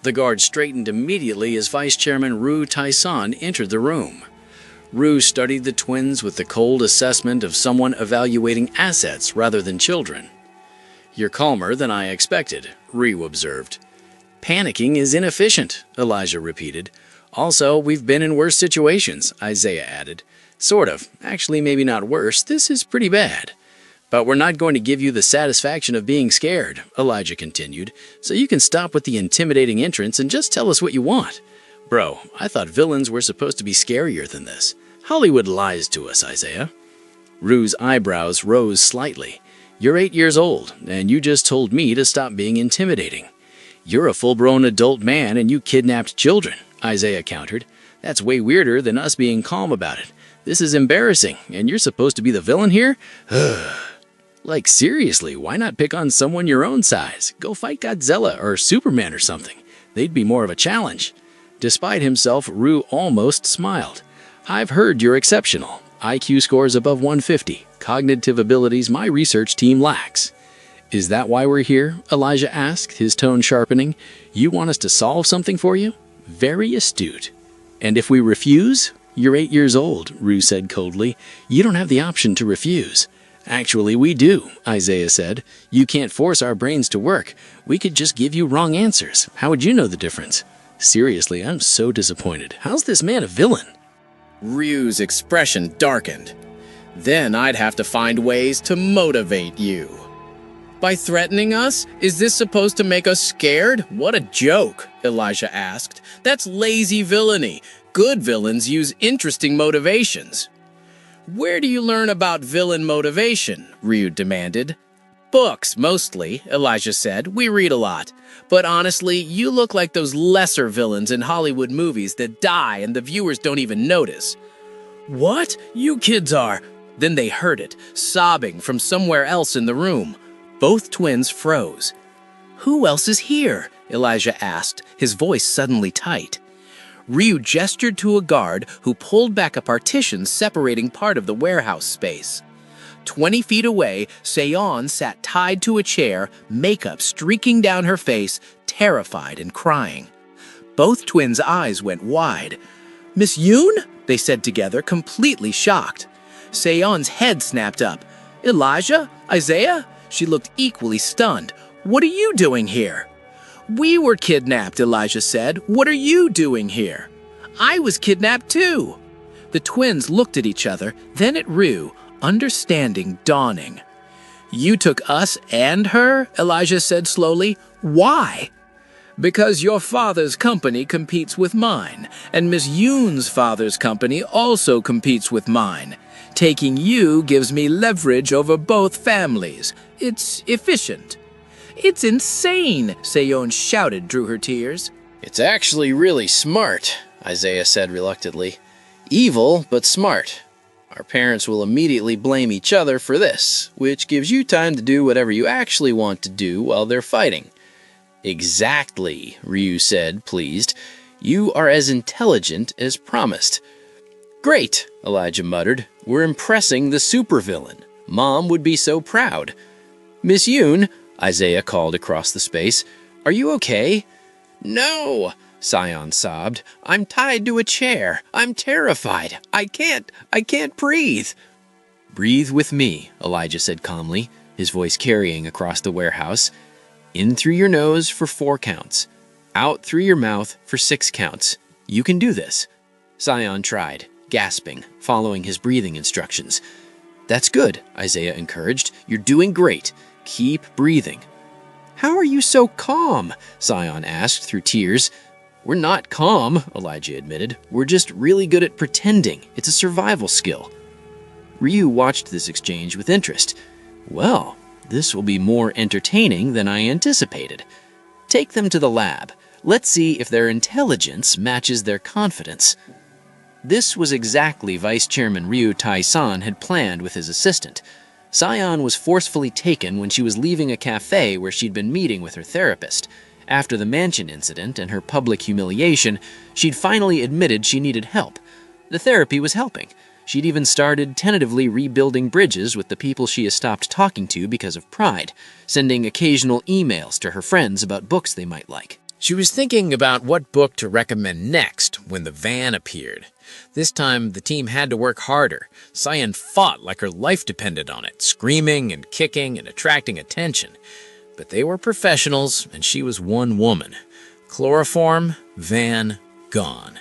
The guard straightened immediately as Vice Chairman Roo Tai-san entered the room. Roo studied the twins with the cold assessment of someone evaluating assets rather than children. You're calmer than I expected, Roo observed. Panicking is inefficient, Elijah repeated. Also, we've been in worse situations, Isaiah added. Sort of. Actually, maybe not worse. This is pretty bad. But we're not going to give you the satisfaction of being scared, Elijah continued, so you can stop with the intimidating entrance and just tell us what you want. Bro, I thought villains were supposed to be scarier than this. Hollywood lies to us, Isaiah. Roo's eyebrows rose slightly. You're 8 years old, and you just told me to stop being intimidating. You're a full-grown adult man and you kidnapped children, Isaiah countered. That's way weirder than us being calm about it. This is embarrassing, and you're supposed to be the villain here? Like, seriously, why not pick on someone your own size? Go fight Godzilla or Superman or something. They'd be more of a challenge. Despite himself, Roo almost smiled. I've heard you're exceptional. IQ scores above 150. cognitive abilities my research team lacks. Is that why we're here? Elijah asked, his tone sharpening. You want us to solve something for you? Very astute. And if we refuse? You're 8 years old, Rue said coldly. You don't have the option to refuse. Actually, we do, Isaiah said. You can't force our brains to work. We could just give you wrong answers. How would you know the difference? Seriously, I'm so disappointed. How's this man a villain? Ryu's expression darkened. Then I'd have to find ways to motivate you. By threatening us? Is this supposed to make us scared? What a joke, Elijah asked. That's lazy villainy. Good villains use interesting motivations. Where do you learn about villain motivation? Ryu demanded. Books, mostly, Elijah said. We read a lot. But honestly, you look like those lesser villains in Hollywood movies that die and the viewers don't even notice. What? You kids are... Then they heard it, sobbing from somewhere else in the room. Both twins froze. Who else is here? Elijah asked, his voice suddenly tight. Ryu gestured to a guard who pulled back a partition separating part of the warehouse space. 20 feet away, Seon sat tied to a chair, makeup streaking down her face, terrified and crying. Both twins' eyes went wide. Miss Yoon? They said together, completely shocked. Seon's head snapped up. Elijah? Isaiah? She looked equally stunned. What are you doing here? We were kidnapped, Elijah said. What are you doing here? I was kidnapped too. The twins looked at each other, then at Ryu, understanding dawning. You took us and her? Elijah said slowly. Why? Because your father's company competes with mine, and Miss Yoon's father's company also competes with mine. Taking you gives me leverage over both families. It's efficient. It's insane, Seon shouted through her tears. It's actually really smart, Isaiah said reluctantly. Evil, but smart. Our parents will immediately blame each other for this, which gives you time to do whatever you actually want to do while they're fighting. Exactly, Ryu said, pleased. You are as intelligent as promised. Great, Elijah muttered. We're impressing the supervillain. Mom would be so proud. Miss Yoon, Isaiah called across the space. Are you okay? No, Sion sobbed. I'm tied to a chair. I'm terrified. I can't breathe. Breathe with me, Elijah said calmly, his voice carrying across the warehouse. In through your nose for 4 counts. Out through your mouth for 6 counts. You can do this. Sion tried, gasping, following his breathing instructions. That's good, Isaiah encouraged. You're doing great. Keep breathing. How are you so calm? Sion asked through tears. We're not calm, Elijah admitted. We're just really good at pretending. It's a survival skill. Ryu watched this exchange with interest. Well, this will be more entertaining than I anticipated. Take them to the lab. Let's see if their intelligence matches their confidence. This was exactly Vice Chairman Ryu Tai-san had planned with his assistant. Sion was forcefully taken when she was leaving a cafe where she'd been meeting with her therapist. After the mansion incident and her public humiliation, she'd finally admitted she needed help. The therapy was helping. She'd even started tentatively rebuilding bridges with the people she had stopped talking to because of pride, sending occasional emails to her friends about books they might like. She was thinking about what book to recommend next when the van appeared. This time, the team had to work harder. Sion fought like her life depended on it, screaming and kicking and attracting attention. But they were professionals, and she was one woman. Chloroform, van, gone.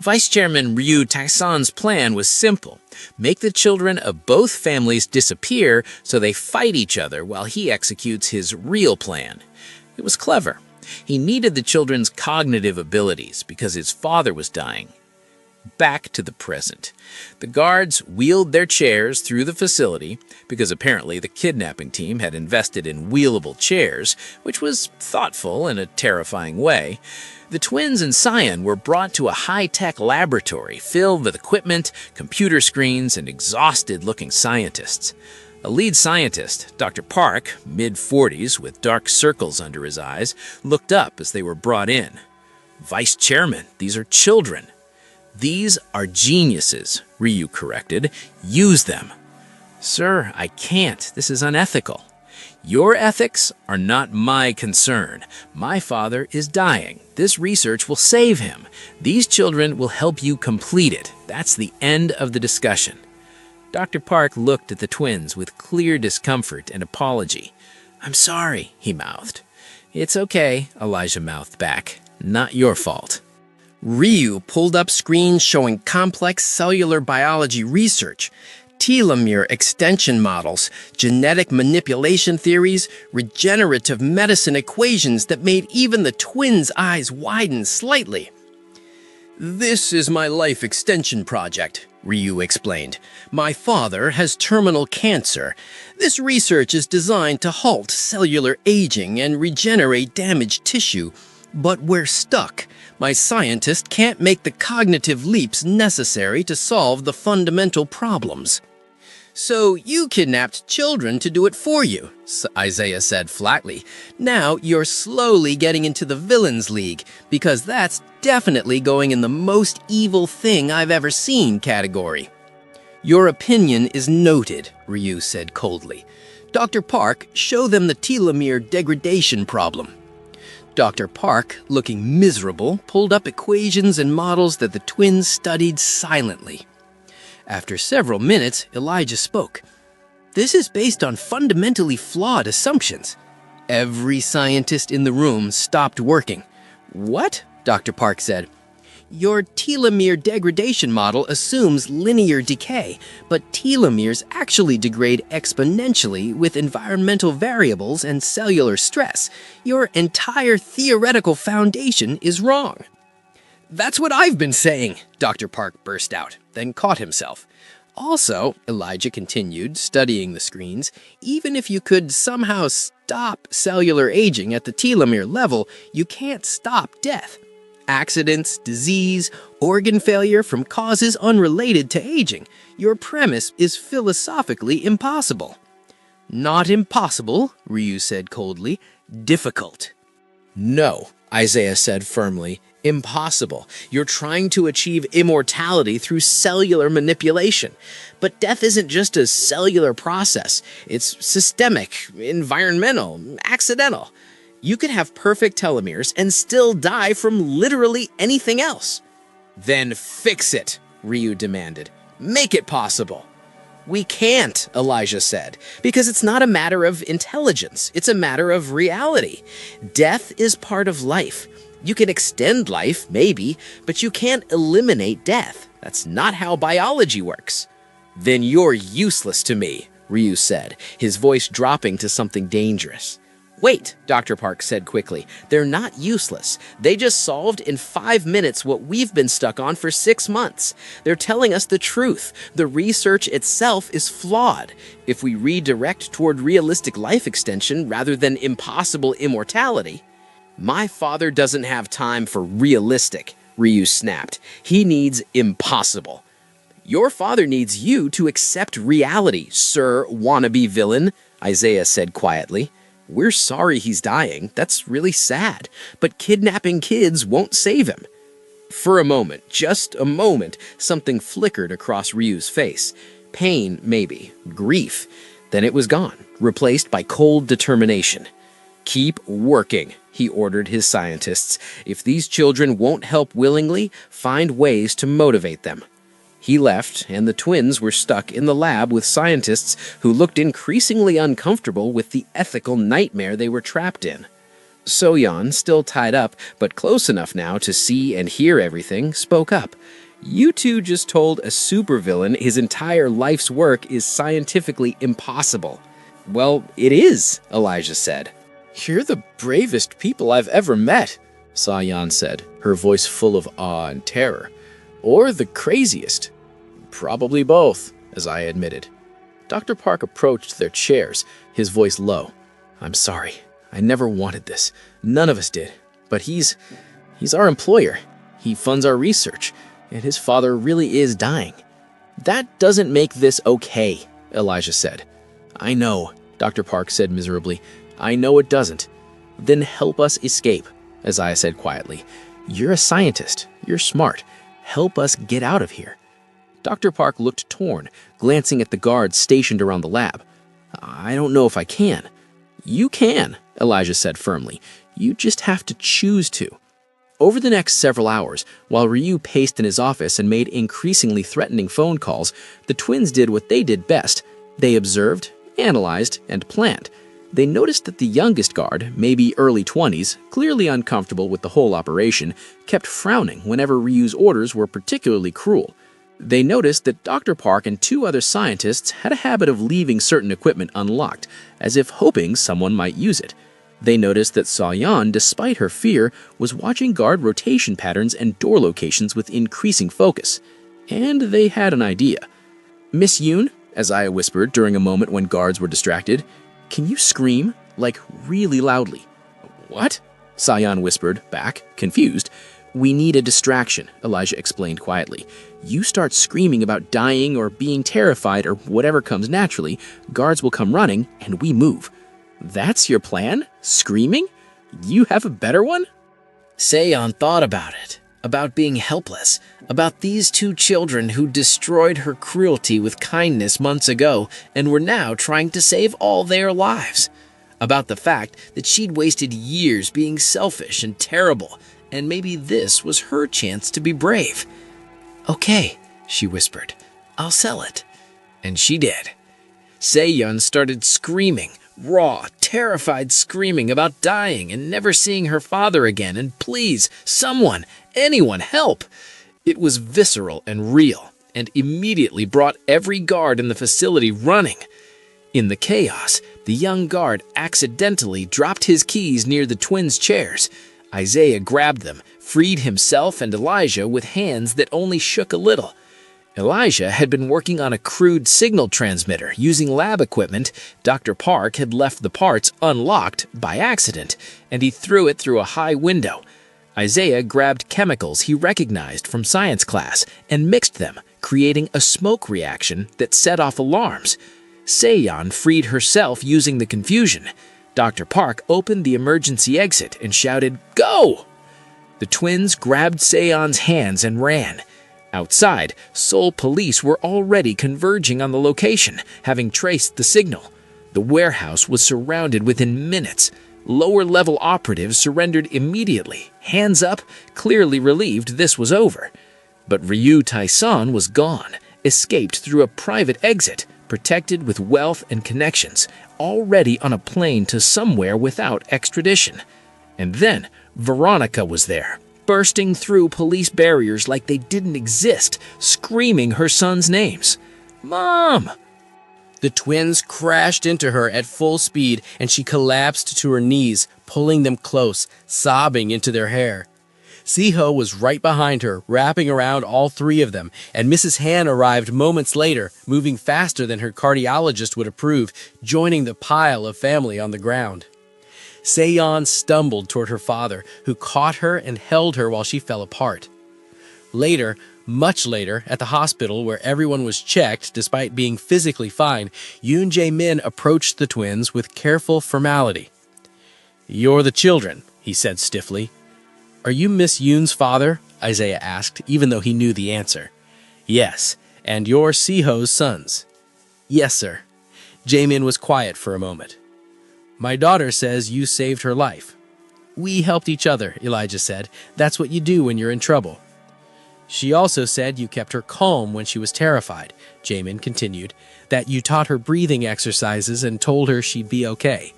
Vice Chairman Ryu Tai-san's plan was simple. Make the children of both families disappear so they fight each other while he executes his real plan. It was clever. He needed the children's cognitive abilities because his father was dying. Back to the present. The guards wheeled their chairs through the facility because apparently the kidnapping team had invested in wheelable chairs, which was thoughtful in a terrifying way. The twins and Sion were brought to a high-tech laboratory filled with equipment, computer screens, and exhausted-looking scientists. A lead scientist, Dr. Park, mid-40s with dark circles under his eyes, looked up as they were brought in. Vice Chairman, these are children. These are geniuses, Ryu corrected. Use them. Sir, I can't. This is unethical. Your ethics are not my concern. My father is dying. This research will save him. These children will help you complete it. That's the end of the discussion. Dr. Park looked at the twins with clear discomfort and apology. I'm sorry, he mouthed. It's okay, Elijah mouthed back. Not your fault. Ryu pulled up screens showing complex cellular biology research, telomere extension models, genetic manipulation theories, regenerative medicine equations that made even the twins' eyes widen slightly. This is my life extension project, Ryu explained. My father has terminal cancer. This research is designed to halt cellular aging and regenerate damaged tissue. But we're stuck. My scientist can't make the cognitive leaps necessary to solve the fundamental problems. So you kidnapped children to do it for you, Isaiah said flatly. Now you're slowly getting into the villains league, because that's definitely going in the most evil thing I've ever seen category. Your opinion is noted, Ryu said coldly. Dr. Park, show them the telomere degradation problem. Dr. Park, looking miserable, pulled up equations and models that the twins studied silently. After several minutes, Elijah spoke. This is based on fundamentally flawed assumptions. Every scientist in the room stopped working. What? Dr. Park said. Your telomere degradation model assumes linear decay, but telomeres actually degrade exponentially with environmental variables and cellular stress. Your entire theoretical foundation is wrong. That's what I've been saying, Dr. Park burst out, then caught himself. Also, Elijah continued, studying the screens, even if you could somehow stop cellular aging at the telomere level, you can't stop death. Accidents, disease, organ failure from causes unrelated to aging. Your premise is philosophically impossible. Not impossible, Ryu said coldly. Difficult. No, Isaiah said firmly. Impossible. You're trying to achieve immortality through cellular manipulation. But death isn't just a cellular process. It's systemic, environmental, accidental. You could have perfect telomeres and still die from literally anything else. Then fix it, Ryu demanded. Make it possible. We can't, Elijah said, because it's not a matter of intelligence. It's a matter of reality. Death is part of life. You can extend life, maybe, but you can't eliminate death. That's not how biology works. Then you're useless to me, Ryu said, his voice dropping to something dangerous. Wait, Dr. Park said quickly. They're not useless. They just solved in 5 minutes what we've been stuck on for 6 months. They're telling us the truth. The research itself is flawed. If we redirect toward realistic life extension rather than impossible immortality. My father doesn't have time for realistic, Ryu snapped. He needs impossible. Your father needs you to accept reality, sir wannabe villain, Isaiah said quietly. We're sorry he's dying. That's really sad. But kidnapping kids won't save him. For a moment, just a moment, something flickered across Ryu's face. Pain, maybe. Grief. Then it was gone, replaced by cold determination. Keep working, he ordered his scientists. If these children won't help willingly, find ways to motivate them. He left, and the twins were stuck in the lab with scientists who looked increasingly uncomfortable with the ethical nightmare they were trapped in. So-yeon, still tied up, but close enough now to see and hear everything, spoke up. You two just told a supervillain his entire life's work is scientifically impossible. Well, it is, Elijah said. You're the bravest people I've ever met, So-yeon said, her voice full of awe and terror. Or the craziest. Probably both, as I admitted. Dr. Park approached their chairs, his voice low. I'm sorry. I never wanted this. None of us did. But he's our employer. He funds our research, and his father really is dying. That doesn't make this okay, Elijah said. I know, Dr. Park said miserably. I know it doesn't. Then help us escape, Isaiah said quietly. You're a scientist. You're smart. Help us get out of here. Dr. Park looked torn, glancing at the guards stationed around the lab. I don't know if I can. You can, Elijah said firmly. You just have to choose to. Over the next several hours, while Ryu paced in his office and made increasingly threatening phone calls, the twins did what they did best. They observed, analyzed, and planned. They noticed that the youngest guard, maybe early 20s, clearly uncomfortable with the whole operation, kept frowning whenever Ryu's orders were particularly cruel. They noticed that Dr. Park and two other scientists had a habit of leaving certain equipment unlocked, as if hoping someone might use it. They noticed that Sayan, despite her fear, was watching guard rotation patterns and door locations with increasing focus. And they had an idea. Miss Yoon, Isaiah whispered during a moment when guards were distracted, can you scream, like really loudly? What? Sayan whispered back, confused. We need a distraction, Elijah explained quietly. You start screaming about dying or being terrified or whatever comes naturally, guards will come running, and we move. That's your plan? Screaming? You have a better one? Sayon thought about it, about being helpless, about these two children who destroyed her cruelty with kindness months ago and were now trying to save all their lives, about the fact that she'd wasted years being selfish and terrible, and maybe this was her chance to be brave. Okay, she whispered, I'll sell it. And she did. Saeyeon started screaming, raw, terrified screaming about dying and never seeing her father again, and please, someone, anyone, help. It was visceral and real, and immediately brought every guard in the facility running. In the chaos, the young guard accidentally dropped his keys near the twins' chairs. Isaiah grabbed them, freed himself and Elijah with hands that only shook a little. Elijah had been working on a crude signal transmitter using lab equipment. Dr. Park had left the parts unlocked by accident, and he threw it through a high window. Isaiah grabbed chemicals he recognized from science class and mixed them, creating a smoke reaction that set off alarms. Saeyeon freed herself using the confusion. Dr. Park opened the emergency exit and shouted, "Go!" The twins grabbed Saeyeon's hands and ran. Outside, Seoul police were already converging on the location, having traced the signal. The warehouse was surrounded within minutes. Lower-level operatives surrendered immediately, hands up, clearly relieved this was over. But Ryu Taeson was gone, escaped through a private exit, protected with wealth and connections, already on a plane to somewhere without extradition. And then Veronica was there, bursting through police barriers like they didn't exist, screaming her son's names. "Mom!" The twins crashed into her at full speed, and she collapsed to her knees, pulling them close, sobbing into their hair. Siho was right behind her, wrapping around all three of them, and Mrs. Han arrived moments later, moving faster than her cardiologist would approve, joining the pile of family on the ground. Saeyeon stumbled toward her father, who caught her and held her while she fell apart. Later, much later, at the hospital where everyone was checked despite being physically fine, Yoon Jae-min approached the twins with careful formality. "You're the children," he said stiffly. "Are you Miss Yoon's father?" Isaiah asked, even though he knew the answer. "Yes, and you're Siho's sons." "Yes, sir." Jaemin was quiet for a moment. "My daughter says you saved her life." "We helped each other," Elijah said. "That's what you do when you're in trouble." "She also said you kept her calm when she was terrified," Jaemin continued, "that you taught her breathing exercises and told her she'd be okay.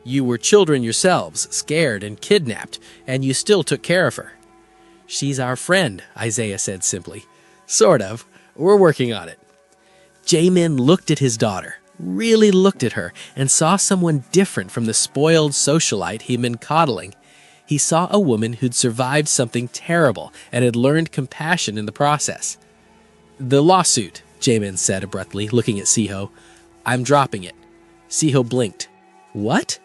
You were children yourselves, scared and kidnapped, and you still took care of her." "She's our friend," Isaiah said simply. "Sort of. We're working on it." Jaemin looked at his daughter, really looked at her, and saw someone different from the spoiled socialite he'd been coddling. He saw a woman who'd survived something terrible and had learned compassion in the process. "The lawsuit," Jaemin said abruptly, looking at Siho. "I'm dropping it." Siho blinked. "What?"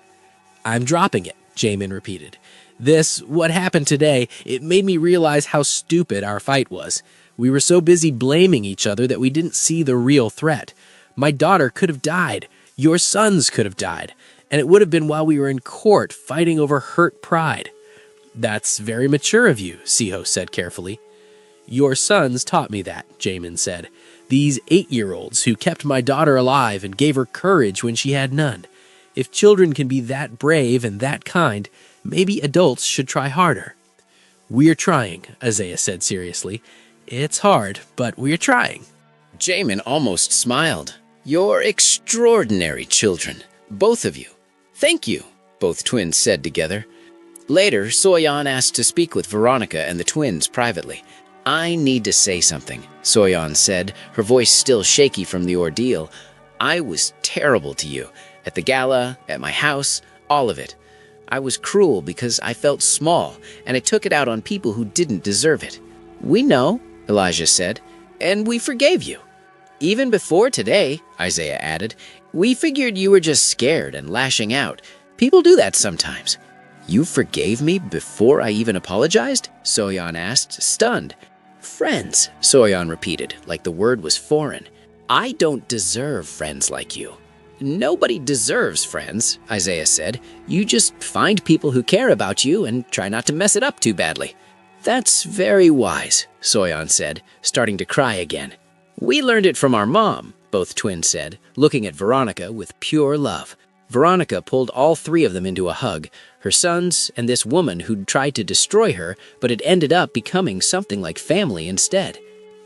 "I'm dropping it," Jaemin repeated. What happened today, it made me realize how stupid our fight was. We were so busy blaming each other that we didn't see the real threat. My daughter could have died. Your sons could have died. And it would have been while we were in court fighting over hurt pride. "That's very mature of you," Siho said carefully. Your sons taught me that, Jamin said. These 8-year-olds who kept my daughter alive and gave her courage when she had none. If children can be that brave and that kind, maybe adults should try harder. We're trying, Isaiah said seriously. It's hard, but we're trying. Jamin almost smiled. You're extraordinary children, both of you. Thank you, both twins said together. Later, Soyan asked to speak with Veronica and the twins privately. I need to say something, Soyan said, her voice still shaky from the ordeal. I was terrible to you. At the gala, at my house, all of it. I was cruel because I felt small, and I took it out on people who didn't deserve it. We know, Elijah said, and we forgave you. Even before today, Isaiah added, we figured you were just scared and lashing out. People do that sometimes. You forgave me before I even apologized? Soyan asked, stunned. Friends, Soyan repeated, like the word was foreign. I don't deserve friends like you. Nobody deserves friends, Isaiah said. You just find people who care about you and try not to mess it up too badly. That's very wise, Soyan said, starting to cry again. We learned it from our mom, both twins said, looking at Veronica with pure love. Veronica pulled all 3 of them into a hug, her sons and this woman who'd tried to destroy her, but had ended up becoming something like family instead.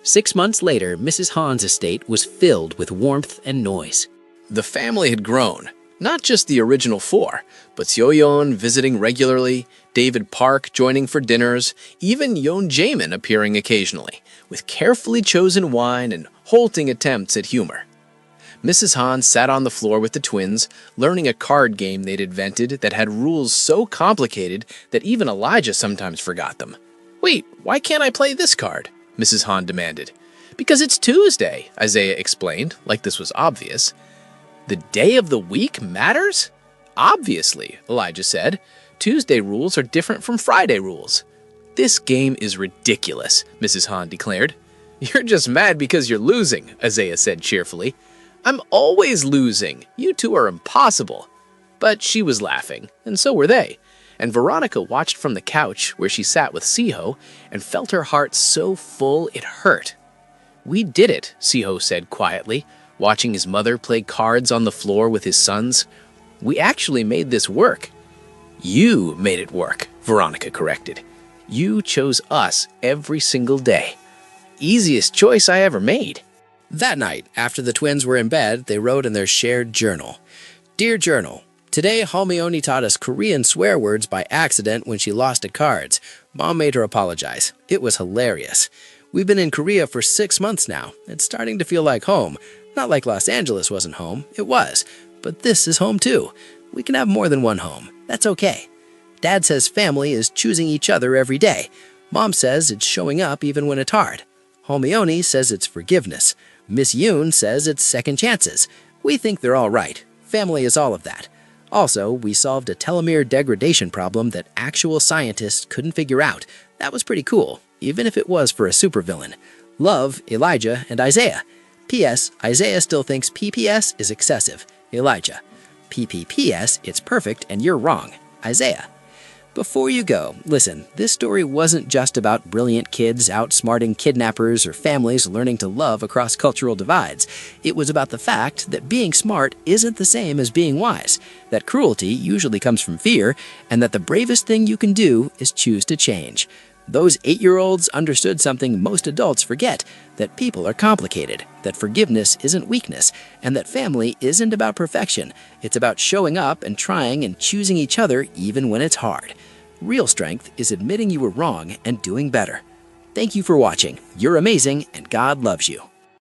6 months later, Mrs. Hahn's estate was filled with warmth and noise. The family had grown, not just the original 4, but Seo-yeon visiting regularly, David Park joining for dinners, even Yoon Jamin appearing occasionally, with carefully chosen wine and halting attempts at humor. Mrs. Hahn sat on the floor with the twins, learning a card game they'd invented that had rules so complicated that even Elijah sometimes forgot them. Wait, why can't I play this card? Mrs. Hahn demanded. Because it's Tuesday, Isaiah explained, like this was obvious. The day of the week matters? Obviously, Elijah said. Tuesday rules are different from Friday rules. This game is ridiculous, Mrs. Hahn declared. You're just mad because you're losing, Isaiah said cheerfully. I'm always losing. You two are impossible. But she was laughing, and so were they. And Veronica watched from the couch where she sat with Siho and felt her heart so full it hurt. We did it, Siho said quietly, watching his mother play cards on the floor with his sons. We actually made this work. You made it work, Veronica corrected. You chose us every single day. Easiest choice I ever made. That night, after the twins were in bed, they wrote in their shared journal. Dear Journal, today Halmione taught us Korean swear words by accident when she lost at cards. Mom made her apologize. It was hilarious. We've been in Korea for 6 months now. It's starting to feel like home. Not like Los Angeles wasn't home. It was. But this is home too. We can have more than one home. That's okay. Dad says family is choosing each other every day. Mom says it's showing up even when it's hard. Halmione says it's forgiveness. Miss Yoon says it's second chances. We think they're all right. Family is all of that. Also, we solved a telomere degradation problem that actual scientists couldn't figure out. That was pretty cool, even if it was for a supervillain. Love, Elijah, and Isaiah. P.S. Isaiah still thinks PPS is excessive. Elijah. PPPS, it's perfect and you're wrong. Isaiah. Before you go, listen, this story wasn't just about brilliant kids outsmarting kidnappers or families learning to love across cultural divides. It was about the fact that being smart isn't the same as being wise, that cruelty usually comes from fear, and that the bravest thing you can do is choose to change. Those 8-year-olds understood something most adults forget, that people are complicated, that forgiveness isn't weakness, and that family isn't about perfection. It's about showing up and trying and choosing each other even when it's hard. Real strength is admitting you were wrong and doing better. Thank you for watching. You're amazing, and God loves you.